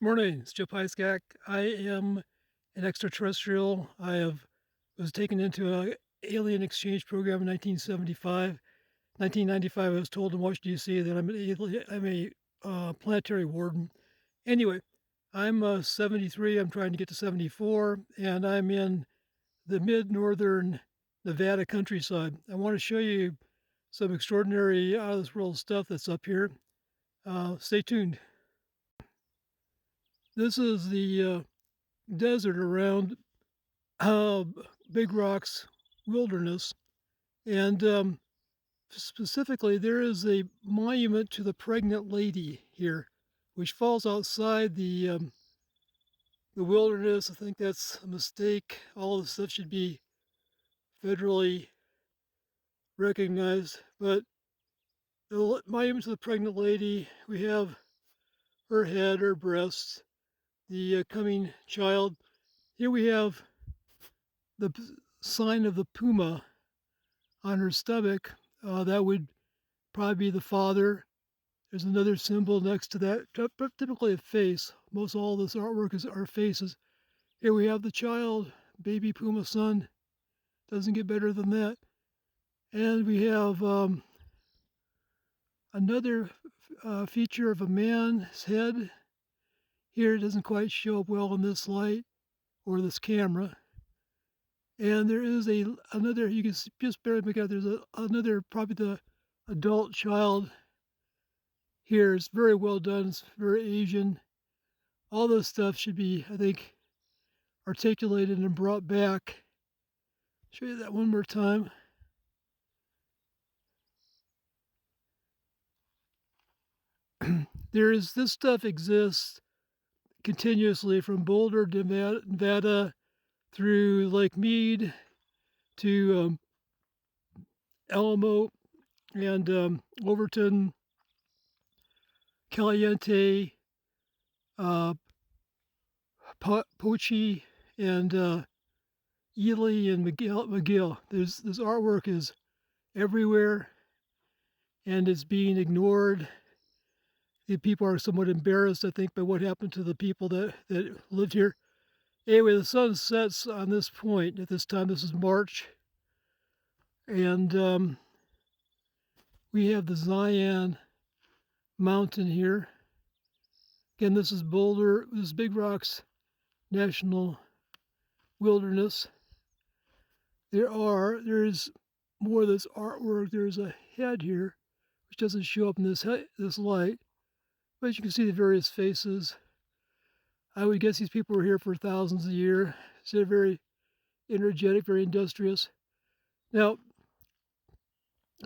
Morning, it's Joe Pyskak. I am an extraterrestrial. Was taken into a alien exchange program in 1975. 1995, I was told in Washington, D.C. that I'm a planetary warden. Anyway, I'm 73. I'm trying to get to 74, and I'm in the mid-northern Nevada countryside. I want to show you some extraordinary out-of-this-world stuff that's up here. Stay tuned. This is the desert around uh, Big Rocks Wilderness, and specifically, there is a monument to the pregnant lady here, which falls outside the wilderness. I think that's a mistake. All this stuff should be federally recognized, but the monument to the pregnant lady, we have her head, her breasts, the coming child. Here we have the sign of the puma on her stomach. That would probably be the father. There's another symbol next to that, typically a face. Most all this artwork is our faces. Here we have the child, baby puma son. Doesn't get better than that. And we have another feature of a man's head. Here it doesn't quite show up well in this light or this camera. And there is another. You can just barely make out. There's another, probably the adult child here. It's very well done. It's very Asian. All this stuff should be, I think, articulated and brought back. Show you that one more time. This stuff exists continuously from Boulder, Nevada through Lake Mead to Alamo and Overton, Caliente, uh, Pochi, and Ely and McGill. This artwork is everywhere, and it's being ignored. The people are somewhat embarrassed, I think, by what happened to the people that lived here. Anyway, the sun sets on this point at this time. This is March, and we have the Zion Mountain here. Again, this is Boulder. This is Big Rocks National Wilderness. There's more of this artwork. There's a head here, which doesn't show up in this light, but you can see the various faces. I would guess these people were here for thousands of years. So they're very energetic, very industrious. Now,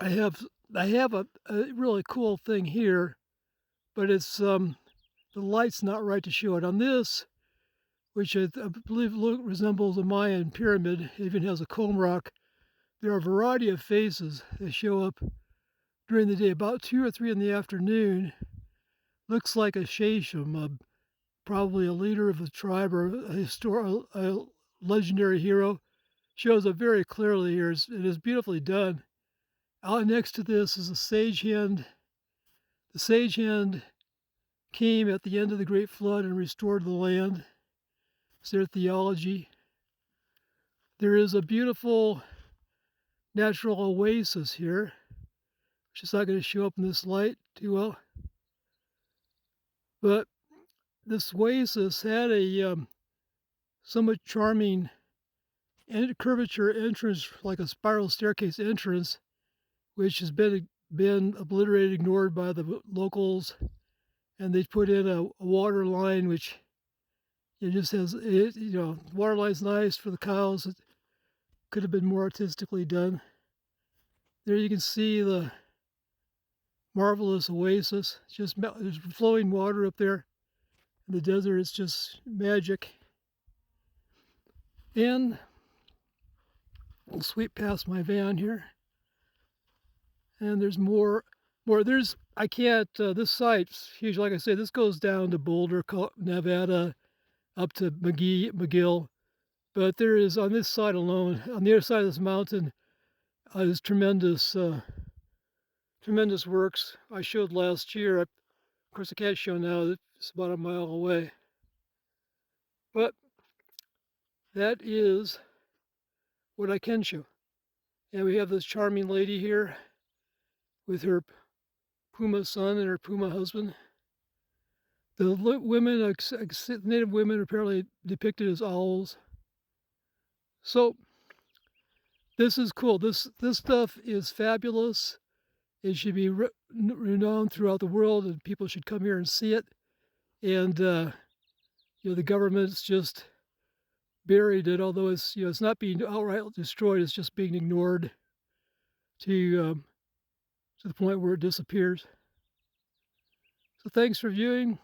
I have a really cool thing here, but it's the light's not right to show it. On this, which I believe resembles a Mayan pyramid, it even has a comb rock. There are a variety of faces that show up during the day. About 2 or 3 in the afternoon, looks like a Shesham, probably a leader of the tribe or a legendary hero. Shows up very clearly here. It is beautifully done. Out next to this is a sage hen. The sage hen came at the end of the Great Flood and restored the land. It's their theology. There is a beautiful natural oasis here, which is not going to show up in this light too well. But this oasis had a somewhat charming curvature entrance, like a spiral staircase entrance, which has been obliterated, ignored by the locals, and they put in a water line, which it just has it. Water line's nice for the cows. It could have been more artistically done. There you can see the marvelous oasis. It's just there's flowing water up there in the desert. It's just magic. And we'll sweep past my van here. And there's more. I can't, this site's huge. Like I say, this goes down to Boulder, Nevada, up to McGill. But there is, on this side alone, on the other side of this mountain, there's tremendous works I showed last year. Of course, I can't show now. It's about a mile away. But that is what I can show. And we have this charming lady here with her puma son and her puma husband. The women, native women, are apparently depicted as owls. So this is cool. This stuff is fabulous. It should be renowned throughout the world, and people should come here and see it. And the government's just buried it, although it's not being outright destroyed. It's just being ignored to the point where it disappears. So thanks for viewing.